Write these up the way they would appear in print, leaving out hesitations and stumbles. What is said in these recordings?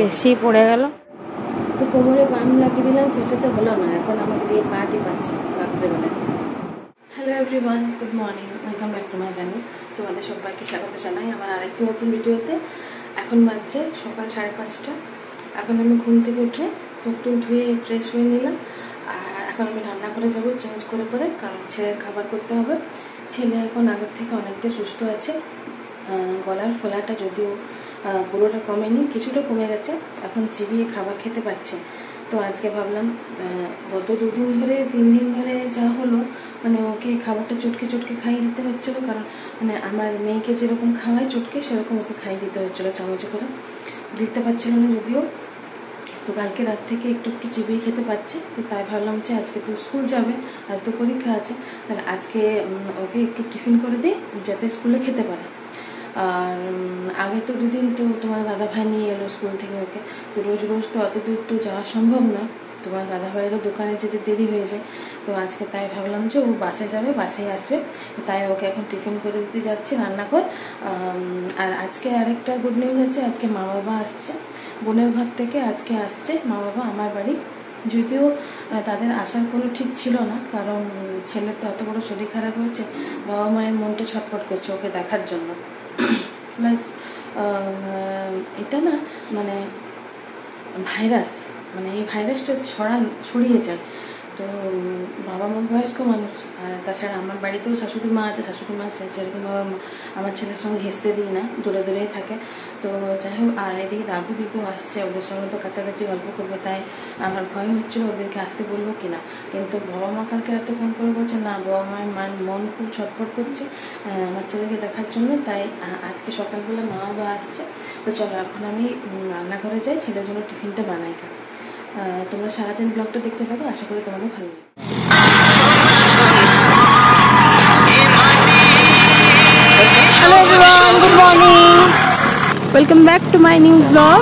বেশি পড়ে গেল। তো কোমরে বাম লাগিয়ে দিলাম, সেটা তো হলো না, এখন আমাকে দিয়ে পাটি পাচ্ছি রাত্রেবেলায়। Hello everyone, good morning, welcome back to my channel. তোমাদের সবাইকে স্বাগত জানাই আমার আরেকটি নতুন ভিডিওতে। এখন বাজছে সকাল 5:30। এখন আমি ঘুম থেকে উঠে মুখ টুক ধুয়ে ফ্রেশ হয়ে নিলাম। আর এখন আমি রান্না করে যাবো চেঞ্জ করে পরে, কারণ ছেলের খাবার করতে হবে। ছেলে এখন আগের থেকে অনেকটা সুস্থ আছে। গলার ফোলাটা যদিও পুরোটা কমেনি, কিছুটা কমে গেছে, এখন চিবিয়ে খাবার খেতে পাচ্ছে। তো আজকে ভাবলাম গত 3 দিন ধরে যা হলো, মানে ওকে খাবারটা চটকে চটকে খাইয়ে দিতে হচ্ছিলো, কারণ মানে আমার মেয়েকে যেরকম খাওয়াই চটকে সেরকম ওকে খাইয়ে দিতে হচ্ছিলো চামচে করে, দিতে পারছিল না যদিও। তো কালকে রাত থেকে একটু একটু চিবিয়ে খেতে পাচ্ছে। তো তাই ভাবলাম যে আজকে তো স্কুল যাবে, আজ তো পরীক্ষা আছে, তাহলে আজকে ওকে একটু টিফিন করে দিই যাতে স্কুলে খেতে পারে। আর আগে তো 2 দিন তো তোমার দাদাভাই নিয়ে এলো স্কুল থেকে ওকে, তো রোজ রোজ তো অত দূর তো যাওয়া সম্ভব না, তোমার দাদাভাইয়েরও দোকানে যেতে দেরি হয়ে যায়। তো আজকে তাই ভাবলাম যে ও বাসে যাবে, বাসেই আসবে, তাই ওকে এখন টিফিন করে দিতে যাচ্ছি রান্নাঘর। আর আজকে আরেকটা গুড নিউজ আছে, আজকে মা বাবা আসছে বোনের ঘর থেকে, আজকে আসছে মা বাবা আমার বাড়ি। যদিও তাদের আসার কোনো ঠিক ছিল না, কারণ ছেলের তো এত বড় শরীর খারাপ হয়েছে, বাবা মায়ের মনটা ছটফট করছে ওকে দেখার জন্য। প্লাস এটা না মানে ভাইরাস, মানে এই ভাইরাসটা ছড়িয়ে যায়। তো বাবা মা বয়স্ক মানুষ, আর তাছাড়া আমার বাড়িতেও শাশুড়ি মা আছে, শাশুড়ি মা সেরকম বাবা আমার ছেলের সঙ্গে ঘেঁষতে দিই না, দূরে দূরেই থাকে। তো যাই হোক, আর এদিকে দাদু দিদু আসছে, ওদের সঙ্গে তো কাছাকাছি গল্প করবে, তাই আমার ভয় হচ্ছিলো ওদেরকে আসতে বলবো কিনা। কিন্তু বাবা মা কালকে রাতে ফোন করে বলছে না, বাবা মায়ের মন খুব ছটফট করছে আমার ছেলেকে দেখার জন্য, তাই আজকে সকালবেলা মা বাবা আসছে। তো চলো এখন আমি রান্নাঘরে যাই, ছেলের জন্য টিফিনটা বানাই। তোমরা সারাদিন ব্লগটা দেখতে থাকো, আশা করি তোমাদের ভালো লাগবে। Hello everyone, good morning, welcome back to my new blog.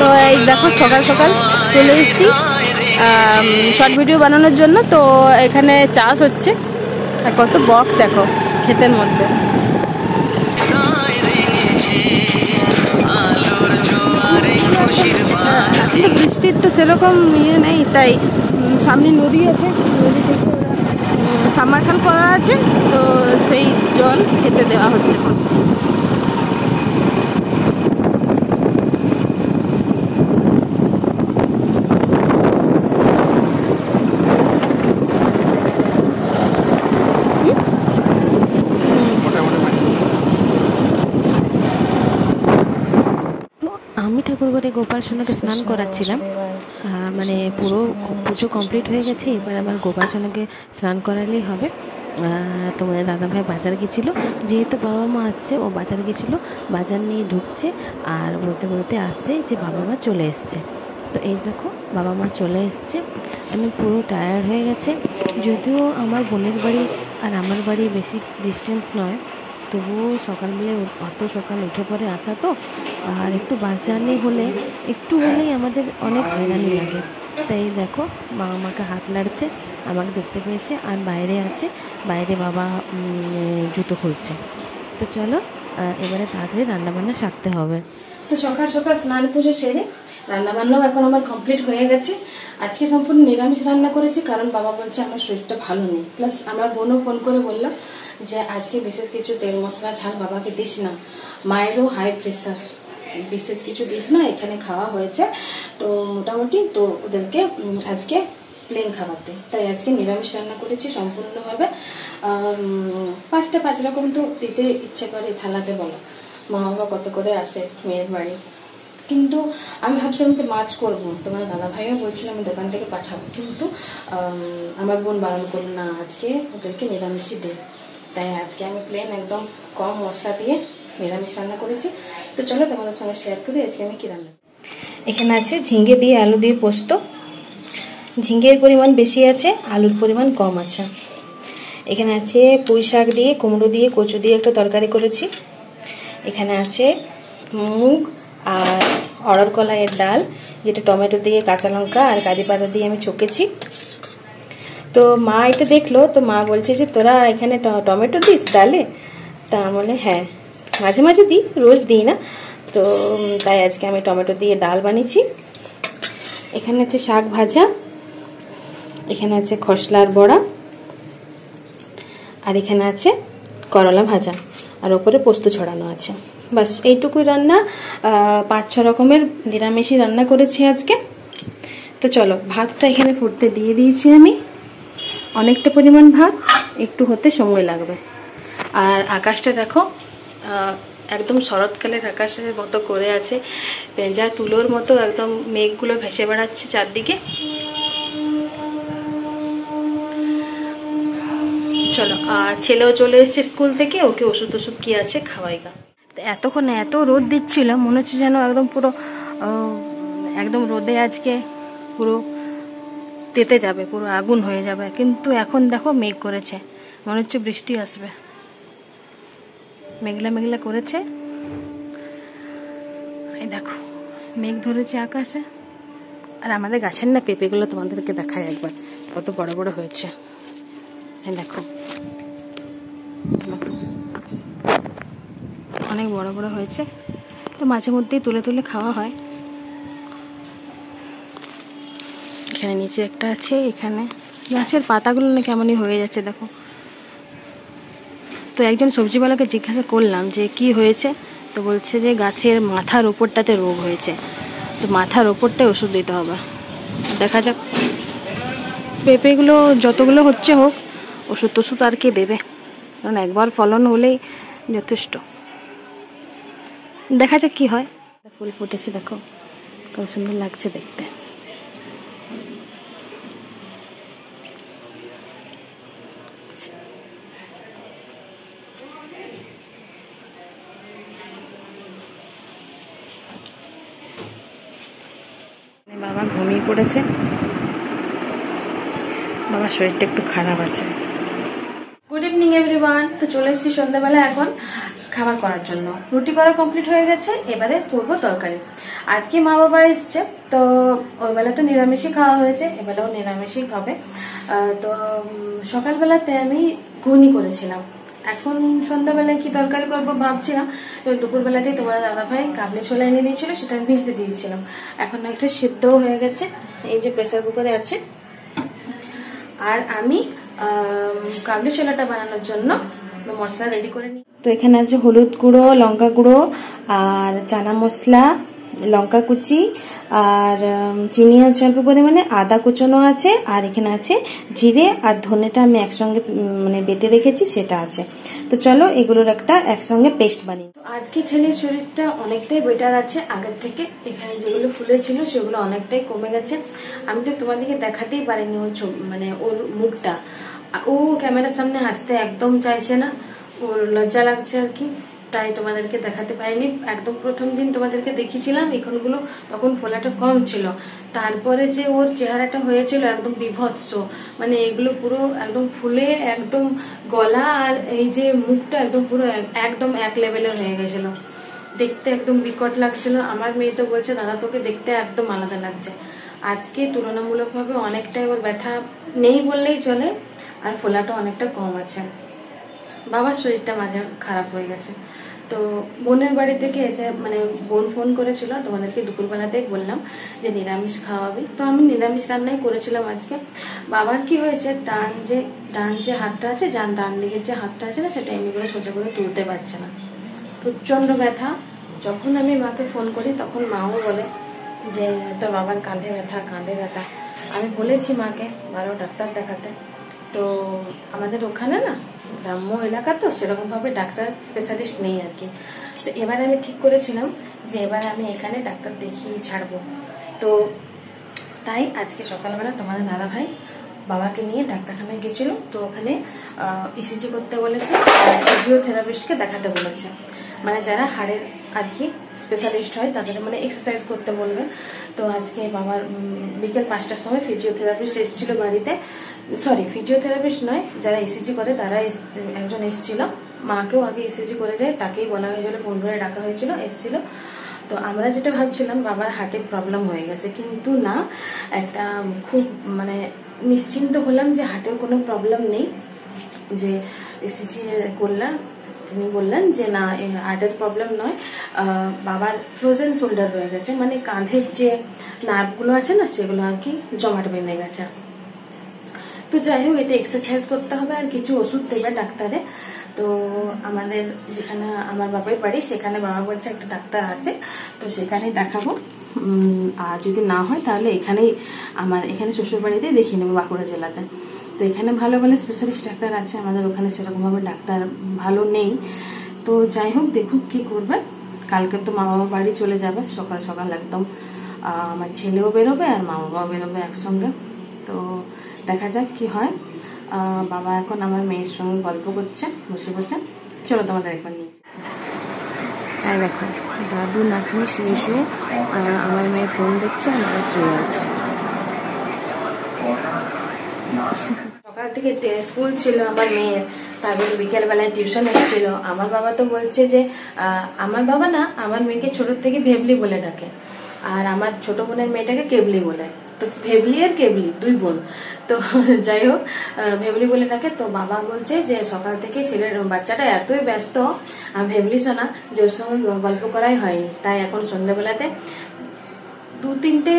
তো এই দেখো সকাল সকাল চলে এসেছি শর্ট ভিডিও বানানোর জন্য। তো এখানে চাষ হচ্ছে, আর কত বক দেখো ক্ষেতের মধ্যে। কিন্তু বৃষ্টির তো সেরকম ইয়ে নেই, তাই সামনে নদী আছে, নদী থেকে ওরা সাবমার্শাল করা আছে, তো সেই জল খেতে দেওয়া হচ্ছে। আমি ঠাকুরঘরে গোপাল সোনাকে স্নান করাচ্ছিলাম, মানে পুরো পুজো কমপ্লিট হয়ে গেছে, এবার আমার গোপাল সোনাকে স্নান করালেই হবে। তোমাদের দাদাভাই বাজার গেছিলো, যেহেতু বাবা মা আসছে, ও বাজার গেছিলো, বাজার নিয়ে ঢুকছে, আর বলতে বলতে আসছে যে বাবা মা চলে এসছে। তো এই দেখো বাবা মা চলে এসছে, আমি পুরো টায়ার্ড হয়ে গেছে। যদিও আমার বোনের বাড়ি আর আমার বাড়ি বেশি ডিস্টেন্স নয়, তবুও সকালবেলায় অত সকাল উঠে পরে আসা, তো আর একটু বাস জার্নি হলে একটু হলেই আমাদের অনেক হয়রানি লাগে। তাই দেখো মা আমাকে হাত লাড়ছে, আমাকে দেখতে পেয়েছে, আর বাইরে আছে, বাইরে বাবা জুতো খুলছে। তো চলো এবারে তাড়াতাড়ি রান্নাবান্না সারতে হবে। তো সকাল সকাল স্নান পুজো সেরে রান্নাবান্নাও এখন আমার কমপ্লিট হয়ে গেছে। আজকে সম্পূর্ণ নিরামিষ রান্না করেছি, কারণ বাবা বলছে আমার শরীরটা ভালো নেই। প্লাস আমার বোনও ফোন করে বললো যে আজকে বিশেষ কিছু তেল মশলা ঝাল বাবাকে দিস না, মায়েরও হাই প্রেশার, বিশেষ কিছু দিস না, এখানে খাওয়া হয়েছে তো মোটামুটি, তো ওদেরকে আজকে প্লেন খাবার দেয়, তাই আজকে নিরামিষ রান্না করেছি সম্পূর্ণভাবে। 5 রকম তো দিতে ইচ্ছে করে থালাতে, বলো মা বাবা কত করে আসে মেয়ের বাড়ি। কিন্তু আমি ভাবছিলাম যে মাছ করবো, তোমার দাদা ভাইও বলছিল আমি দোকান থেকে পাঠাবো, কিন্তু আমার বোন বারণ করলো না, আজকে ওদেরকে নিরামিষই দেয়, তাই আজকে আমি প্লেন একদম কম মশলা দিয়ে নিরামিষ রান্না করেছি। তো চলো তোমাদের সঙ্গে শেয়ার করি আজকে আমি কী রান্না। এখানে আছে ঝিঙে দিয়ে আলু দিয়ে পোস্ত, ঝিঙের পরিমাণ বেশি আছে, আলুর পরিমাণ কম আছে। এখানে আছে পুঁই শাক দিয়ে, কুমড়ো দিয়ে, কচু দিয়ে একটা তরকারি করেছি। এখানে আছে মুগ আর অড়হর কলাইয়ের ডাল, যেটা টমেটো দিয়ে, কাঁচা লঙ্কা আর কারি পাতা দিয়ে আমি ছকেছি। তো মা এটা দেখলো, তো মা বলছে যে তোরা এখানে টমেটো দিস ডালে, তা বলে হ্যাঁ মাঝে মাঝে দিই, রোজ দিই না। তো তো তাই আজকে আমি টমেটো দিয়ে ডাল বানিয়েছি। এখানে আছে শাক ভাজা, এখানে আছে খসলার বড়া, আর এখানে আছে করলা ভাজা, আর ওপরে পোস্ত ছড়ানো আছে। বাস এইটুকুই রান্না। 5-6 রকমের নিরামিষই রান্না করেছি আজকে। তো চলো, ভাতটা এখানে ফুটতে দিয়ে দিয়েছি আমি। অনেকটা পরিমাণ ভাত, একটু হতে সময় লাগবে। আর আকাশটা দেখো, একদম শরৎকালের আকাশের মতো করে আছে, পেঁজা তুলোর মতো একদম মেঘগুলো ভেসে বেড়াচ্ছে চারদিকে। চলো, আর ছেলেও চলে এসেছে স্কুল থেকে, ওকে ওষুধ কি আছে খাওয়াইগা। এতক্ষণ এত রোদ দিচ্ছিল, মনে হচ্ছে যেন একদম পুরো একদম রোদে আজকে পুরো তেতে যাবে, পুরো আগুন হয়ে যাবে। কিন্তু এখন দেখো মেঘ করেছে, মনে হচ্ছে বৃষ্টি আসবে। মেঘলা মেঘলা করেছে, এই দেখো মেঘ ধরেছে আকাশে। আর আমাদের গাছের না পেঁপেগুলো তোমাদেরকে দেখায় একবার, কত বড় বড় হয়েছে। এই দেখো অনেক বড় বড় হয়েছে। তো মাঝে মধ্যেই তুলে তুলে খাওয়া হয়। এখানে নিচে একটা আছে, এখানে গাছের পাতাগুলো না কেমনই হয়ে যাচ্ছে দেখো। তো একজন সবজিওয়ালাকে জিজ্ঞাসা করলাম যে কি হয়েছে, তো বলছে যে গাছের মাথার ওপরটাতে রোগ হয়েছে, তো মাথার ওপরটায় ওষুধ দিতে হবে। দেখা যাক, পেঁপেগুলো যতগুলো হচ্ছে হোক, ওষুধ আর কে দেবে, কারণ একবার ফলন হলেই যথেষ্ট। দেখা যাক কি হয়। ফুল ফুটেছে দেখো, কত সুন্দর লাগছে দেখতে। বাবা ঘুমিয়ে পড়েছে, বাবার শরীরটা একটু খারাপ আছে। Good evening everyone. তো চলে এসেছি সন্ধ্যাবেলা এখন খাবার করার জন্য। রুটি করা কমপ্লিট হয়ে গেছে, এবারে করবো তরকারি। আজকে মা বাবা এসছে, তো ওই বেলা তো নিরামিষই খাওয়া হয়েছে, এবেলাও নিরামিষই হবে। তো সকালবেলাতে আমি ঘুগনি করেছিলাম। এখন সন্ধ্যাবেলায় কি তরকারি করবো ভাবছিলাম। দুপুরবেলাতেই তোমার দাদাভাই কাবলি ছোলা এনে দিয়েছিল, সেটা আমি ভিজতে দিয়েছিলাম। এখন একটা সিদ্ধও হয়ে গেছে, এই যে প্রেসার কুকারে আছে। আর আমি কাবলি ছোলাটা বানানোর জন্য মশলা রেডি করে নিই। তো এখানে আছে হলুদ গুঁড়ো, লঙ্কা গুঁড়ো, আর চানা মশলা, লঙ্কা কুচি, আর চিনি আছে অল্প পরিমাণে, আদা কুচনো আছে, আর এখানে আছে জিরে আর ধনেটা আমি একসঙ্গে মানে বেটে রেখেছি, সেটা আছে। তো চলো এগুলোর একটা একসঙ্গে পেস্ট বানিয়ে। তো আজকে ছেলের শরীরটা অনেকটাই বেটার আছে আগের থেকে। এখানে যেগুলো ফুলেছিল সেগুলো অনেকটাই কমে গেছে। আমি তো তোমাদেরকে দেখাতেই পারিনি ওর মানে ওর মুখটা। ও ক্যামেরার সামনে হাসতে একদম চাইছে না, ওর লজ্জা লাগছে আর কি, তাই তোমাদেরকে দেখাতে পারিনি। একদম প্রথম দিন তোমাদেরকে দেখিয়েছিলাম এখনগুলো, তখন ফোলাটা কম ছিল। তারপরে যে ওর চেহারাটা হয়েছিল একদম বিভৎস, মানে এগুলো পুরো একদম ফুলে একদম গলা আর এই যে মুখটা একদম পুরো একদম এক লেভেলের হয়ে গেছিল, দেখতে একদম বিকট লাগছিল। আমার মেয়ে তো বলছে দাদা তোকে দেখতে একদম আলাদা লাগছে। আজকে তুলনামূলকভাবে অনেকটাই ওর ব্যথা নেই বললেই চলে, আর ফোলাটা অনেকটা কম আছে। বাবার শরীরটা মাঝে খারাপ হয়ে গেছে। তো বোনের বাড়ি থেকে এসে মানে বোন ফোন করেছিল, তোমাদেরকে দুপুরবেলাতেই বললাম যে নিরামিষ খাওয়াবি, তো আমি নিরামিষ রান্নাই করেছিলাম আজকে। বাবার কি হয়েছে, ডান যে হাতটা আছে, ডান দিকের যে হাতটা আছে না, সেটা এমনি করে সোজা করে তুলতে পারছে না, প্রচন্ড ব্যথা। যখন আমি মাকে ফোন করি তখন মাও বলে যে তোর বাবার কাঁধে ব্যথা। আমি বলেছি মাকে ভালো ডাক্তার দেখাতে। তো আমাদের ওখানে না গ্রাম্য এলাকা, তো সেরকমভাবে ডাক্তার স্পেশালিস্ট নেই আর কি। তো এবার আমি ঠিক করেছিলাম যে এবার আমি এখানে ডাক্তার দেখিয়ে ছাড়বো। তো তাই আজকে সকালবেলা তোমাদের দাদা ভাই বাবাকে নিয়ে ডাক্তারখানায় গেছিল। তো ওখানে ইসিজি করতে বলেছে, ফিজিওথেরাপিস্টকে দেখাতে বলেছে, মানে যারা হাড়ের আর কি স্পেশালিস্ট হয় তাদের মানে এক্সারসাইজ করতে বলবে। তো আজকে বাবার বিকেল 5টার সময় ফিজিওথেরাপিস্ট এসেছিল বাড়িতে, সরি ফিজিওথেরাপিস্ট নয়, যারা ইসিজি করে তারা একজন এসেছিল। মাকেও আগে ইসিজি করে যায়, তাকেই বলা হয়েছিল, ফোন করে ডাকা হয়েছিল, এসেছিল। তো আমরা যেটা ভাবছিলাম বাবার হার্টের প্রবলেম হয়ে গেছে, কিন্তু না, একটা খুব মানে নিশ্চিন্ত হলাম যে হার্টের কোনো প্রবলেম নেই। যে ইসিজি করলাম তিনি বললেন যে না, হার্টের প্রবলেম নয়, বাবার ফ্রোজেন শোল্ডার হয়ে গেছে, মানে কাঁধের যে নার্ভগুলো আছে না সেগুলো আর কি জমাট বেঁধে গেছে। তো যাই হোক, এটা এক্সারসাইজ করতে হবে আর কিছু ওষুধ দেবে ডাক্তারে। তো আমাদের যেখানে আমার বাবার বাড়ি সেখানে বাবা বলছে একটা ডাক্তার আছে, তো সেখানেই দেখাবো। আর যদি না হয় তাহলে এখানেই আমার এখানে শ্বশুর বাড়িতেই দেখিয়ে নেবো, বাঁকুড়া জেলাতে। তো এখানে ভালো ভালো স্পেশালিস্ট ডাক্তার আছে, আমাদের ওখানে সেরকমভাবে ডাক্তার ভালো নেই। তো যাই হোক, দেখুক কি করবে। কালকে তো মা বাবা বাড়ি চলে যাবে সকাল সকাল একদম, আমার ছেলেও বেরোবে আর মা বাবাও বেরোবে একসঙ্গে। তো দেখা যাক কি হয়। বাবা এখন আমার মেয়ের সঙ্গে গল্প করছে বসে বসে। চলো তোমাদের একবার নিয়ে। আর দেখো, দাদু নাতনি শুয়ে শুয়ে আমার মেয়ে ফোন দেখছে, আমার শুয়ে আছে। সকাল থেকে স্কুল ছিল আমার মেয়ের, তারপরে বিকেলবেলায় টিউশন এসেছিল। আমার বাবা তো বলছে যে আমার বাবা না, আমার মেয়েকে ছোট থেকে ভেবলি বলে ডাকে, আর আমার ছোট বোনের মেয়েটাকে কেবলি বলে। তো ভেবলি আর কেবলি দুই বোন। তো যাই হোক, ভেবলি বলে ডাকে। তো বাবা বলছে যে সকাল থেকে ছেলের বাচ্চাটা এতই ব্যস্ত ভেবলি শোনা যে ওর সঙ্গে গল্প করাই হয়নি। তাই এখন সন্ধ্যাবেলাতে 2-3টে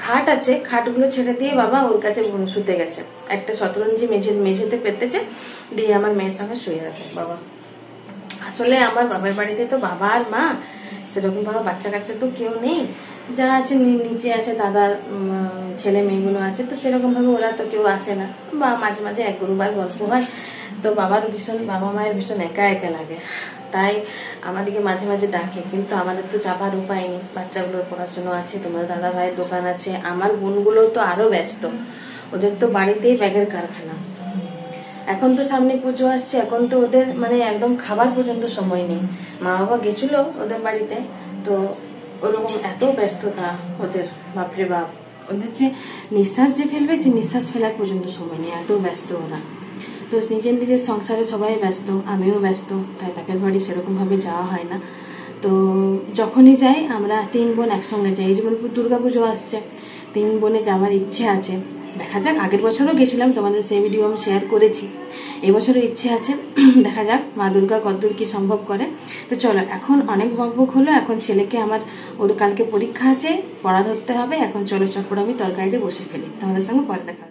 খাট আছে, খাটগুলো ছেড়ে দিয়ে বাবা ওর কাছে শুতে গেছে। একটা শতরঞ্জি মেঝেতে পেতেছে, দিয়ে আমার মেয়ের সঙ্গে শুয়ে আছে বাবা। আসলে আমার বাবার বাড়িতে তো বাবা আর মা, সেরকম ভাবে বাচ্চা কাচ্চা তো কেউ নেই। যা আছে নিচে আছে দাদার ছেলে মেয়েগুলো আছে, তো সেরকম ভাবে ওরা তো কেউ আসে না, বা মাঝে মাঝে 1-2বার গল্প হয়। তো বাবা মায়ের ভীষণ একা একা লাগে, তাই আমাদেরকে মাঝে মাঝে ডাকে। কিন্তু আমাদের তো যাবার উপায় নেই, বাচ্চাগুলোর পড়াশোনা আছে, তোমার দাদা ভাইয়ের দোকান আছে, আমার বোনগুলো তো আরো ব্যস্ত, ওদের তো বাড়িতেই ব্যাগের কারখানা। এখন তো সামনে পুজো আসছে, এখন তো ওদের মানে একদম খাবার পর্যন্ত সময় নেই। মা বাবা গেছিল ওদের বাড়িতে, তো ওরকম এত ব্যস্ততা ওদের, বাপরে বাপ, ওদের যে নিঃশ্বাস যে ফেলবে সেই নিঃশ্বাস ফেলার পর্যন্ত সময় নেই, এত ব্যস্ত ওরা। তো নিজের নিজের সংসারে সবাই ব্যস্ত, আমিও ব্যস্ত, তাই বাপের বাড়ি সেরকম ভাবে যাওয়া হয় না। তো যখনই যাই আমরা 3 বোন একসঙ্গে যাই। এই যেমন দুর্গাপুজো আসছে, 3 বোনে যাওয়ার ইচ্ছে আছে, দেখা যাক। আগের বছরও গেছিলাম, তোমাদের সেই ভিডিও আমি শেয়ার করেছি। এবছরও ইচ্ছে আছে, দেখা যাক মা দুর্গা কতদূর কি সম্ভব করে। তো চলো, এখন অনেক বকবক হলো, এখন ছেলেকে আমার ওর কালকে পরীক্ষা আছে, পড়া ধরতে হবে। এখন চলো চটপট আমি তরকারিতে বসে ফেলি, তোমাদের সঙ্গে পরে দেখা।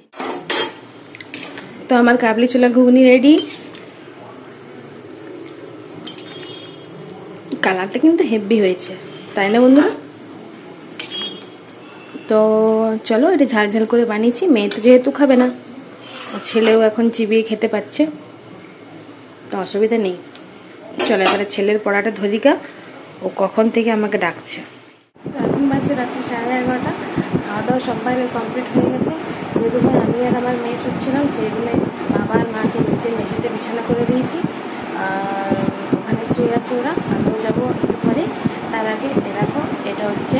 তো আমার কাবলি ছোলা ঘুগনি রেডি। কালারটা কিন্তু হেভি হয়েছে, তাই না বন্ধুরা? তো চলো, এটা ঝাল ঝাল করে বানিয়েছি। মেয়ে তো যেহেতু খাবে না, ছেলেও এখন চিবিয়ে খেতে পাচ্ছে, তো অসুবিধা নেই। চলো এবারে ছেলের পড়াটা ধরিকা, ও কখন থেকে আমাকে ডাকছে। এখন বাজছে রাত্রি 11:30। খাওয়া দাওয়া সবাই কমপ্লিট হয়ে গেছে। যে রুমে আমি আর আমার মেয়ে শুচ্ছিলাম, সেই রুমে বাবা আর মাকে নিচে মেঝেতে বিছানা করে দিয়েছি, আর ওখানে শুয়ে আছে ওরা। আমিও যাবো একটু পরে। তার আগে দেখো, এটা হচ্ছে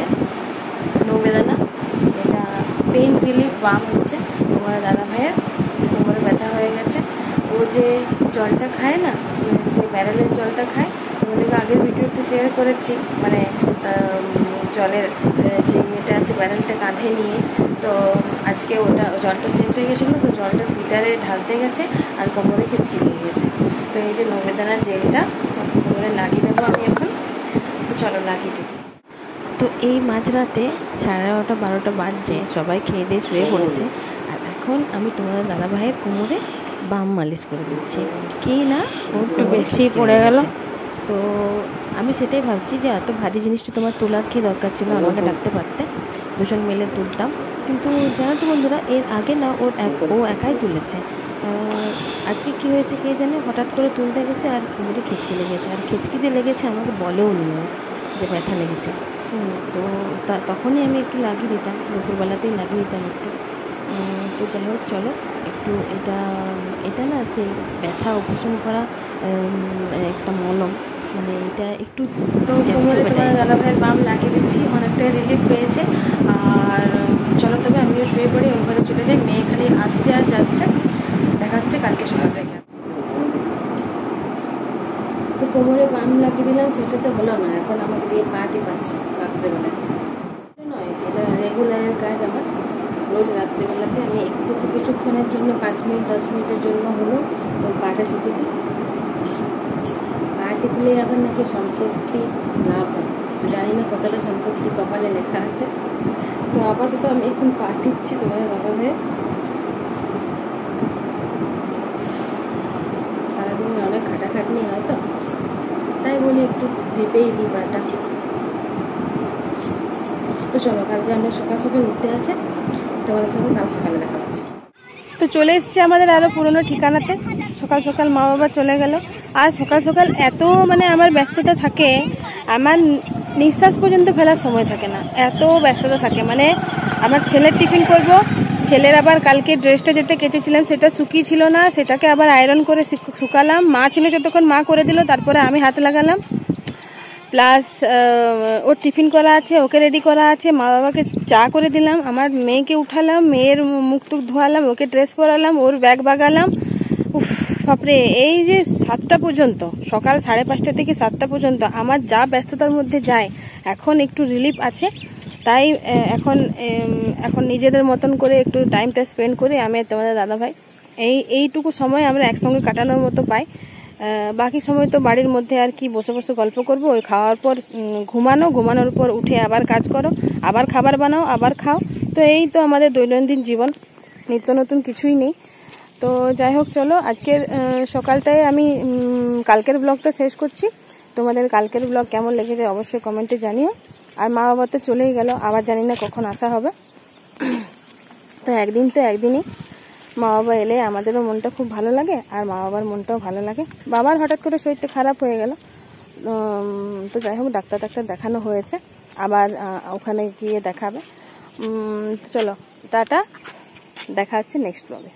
নৌবেদানা, এটা পেইন রিলিফ বাম হচ্ছে। তোমার দাদা ভাইয়ের কোমরে ব্যথা হয়ে গেছে, ও যে জলটা খায় না, যে ব্যারেলের জলটা খায়, তোমাদেরকে আগের ভিডিওতে শেয়ার করেছি, মানে জলের যে ইয়েটা আছে ব্যারেলটা কাঁধে নিয়ে। তো আজকে ওটা জলটা শেষ হয়ে গেছিলো, তো জলটা ফিল্টারে ঢালতে গেছে আর কোমরে খিচকি লেগে গেছে। তো এই যে নৌবেদানার জেলটা কোমরে লাগিয়ে দেবো আমি এখন। তো চলো লাগিয়ে দিই। তো এই মাঝরাতে 11:30-12টা বাজছে, সবাই খেয়ে দিয়ে শুয়ে পড়েছে, আর এখন আমি তোমাদের দাদা ভাইয়ের কোমরে বাম মালিশ করে দিচ্ছি। কি না, ওর একটু বেশি পড়ে গেল। তো আমি সেটাই ভাবছি যে এত ভারী জিনিসটা তোমার তোলার কী দরকার ছিল, আমাকে ডাকতে পারতে, দুজন মিলে তুলতাম। কিন্তু জানো তো বন্ধুরা, এর আগে না ও একাই তুলেছে। আজকে কি হয়েছে কে জানে, হঠাৎ করে তুলতে গেছে আর কোমরে খিচকি লেগেছে, আর খিচকি যে লেগেছে আমাকে বলেও নিও যে ব্যথা লেগেছে। তো তখনই আমি একটু লাগিয়ে দিতাম, দুপুরবেলাতেই লাগিয়ে দিতাম একটু। তো যাই হোক, চলো একটু এটা না আছে ব্যথা উপশম করা একটা মলম, মানে এটা একটু দাদা ভাইয়ের বাম লাগিয়ে দিচ্ছি, অনেকটাই রিলিফ পেয়েছে। আর চলো তবে আমিও শুয়ে পড়ি, ওর ঘরে চলে যাই। মেয়ে খালি আসছে আর যাচ্ছে, দেখা হচ্ছে কালকে সকাল থেকে। তো কোমরে বাম লাগিয়ে দিলাম, সেটা তো হলো না, এখন আমাকে দিয়ে পাটি পাচ্ছে রাত্রেবেলায়। নয়, এটা রেগুলারের কাজ আমার, রোজ রাত্রেবেলাতে আমি একটু কিছুক্ষণের জন্য 5 মিনিট 10 মিনিটের জন্য হলো ওর পাটা টিপে দিই। উঠলে আবার নাকি সম্পত্তি লাভ হয়, জানি না কতটা সম্পত্তি কপালে লেখা আছে। তো আপাতত আমি এখন পাঠিয়েছি তোমাদের বাবা হয়ে। সারাদিন অনেক খাটাখাটনি হয় তো, তাই বলি একটু টিপেই দিই পাটা। তো চলো, কালকে আমরা সকাল সকাল উঠতে আছে, তোমাদের সঙ্গে কাল সকালে দেখা হচ্ছে। তো চলে এসছি আমাদের আরও পুরনো ঠিকানাতে। সকাল সকাল মা বাবা চলে গেল। আর সকাল সকাল এত মানে আমার ব্যস্ততা থাকে, আমার নিঃশ্বাস পর্যন্ত ফেলার সময় থাকে না, এত ব্যস্ততা থাকে। মানে আমার ছেলের টিফিন করব, ছেলের আবার কালকে ড্রেসটা যেটা কেচেছিলাম সেটা শুকিয়ে ছিল না, সেটাকে আবার আয়রন করে শুকালাম। মা ছিল যতক্ষণ মা করে দিল, তারপরে আমি হাত লাগালাম। প্লাস ওর টিফিন করা আছে, ওকে রেডি করা আছে, মা বাবাকে চা করে দিলাম, আমার মেয়েকে উঠালাম, মেয়ের মুখ টুক ধোয়ালাম, ওকে ড্রেস পরালাম, ওর ব্যাগ বাগালাম। উফ বাপরে, এই যে 7টা পর্যন্ত, সকাল 5:30 থেকে 7টা পর্যন্ত আমার যা ব্যস্ততার মধ্যে যায়, এখন একটু রিলিফ আছে। তাই এখন নিজেদের মতন করে একটু টাইমটা স্পেন্ড করে আমি তোমাদের দাদাভাই এইটুকু সময় আমরা একসঙ্গে কাটানোর মতো পাই। বাকি সময় তো বাড়ির মধ্যে আর কি বসে বসে গল্প করবো, ওই খাওয়ার পর ঘুমানোর পর উঠে আবার কাজ করো, আবার খাবার বানাও, আবার খাও। তো এই তো আমাদের দৈনন্দিন জীবন, নিত্য নতুন কিছুই নেই। তো যাই হোক, চলো আজকের সকালটায় আমি কালকের ব্লগটা শেষ করছি। তোমাদের কালকের ব্লগ কেমন লেগেছে অবশ্যই কমেন্টে জানিও। আর মা বাবা তো চলেই গেল, আবার জানি না কখন আসা হবে। তো একদিনই মা বাবা এলে আমাদেরও মনটা খুব ভালো লাগে, আর মা বাবার মনটাও ভালো লাগে। বাবার হঠাৎ করে শরীরটা খারাপ হয়ে গেল, তো যাই হোক ডাক্তার দেখানো হয়েছে, আবার ওখানে গিয়ে দেখাবে। চলো টাটা, দেখা হচ্ছে নেক্সট ব্লগে।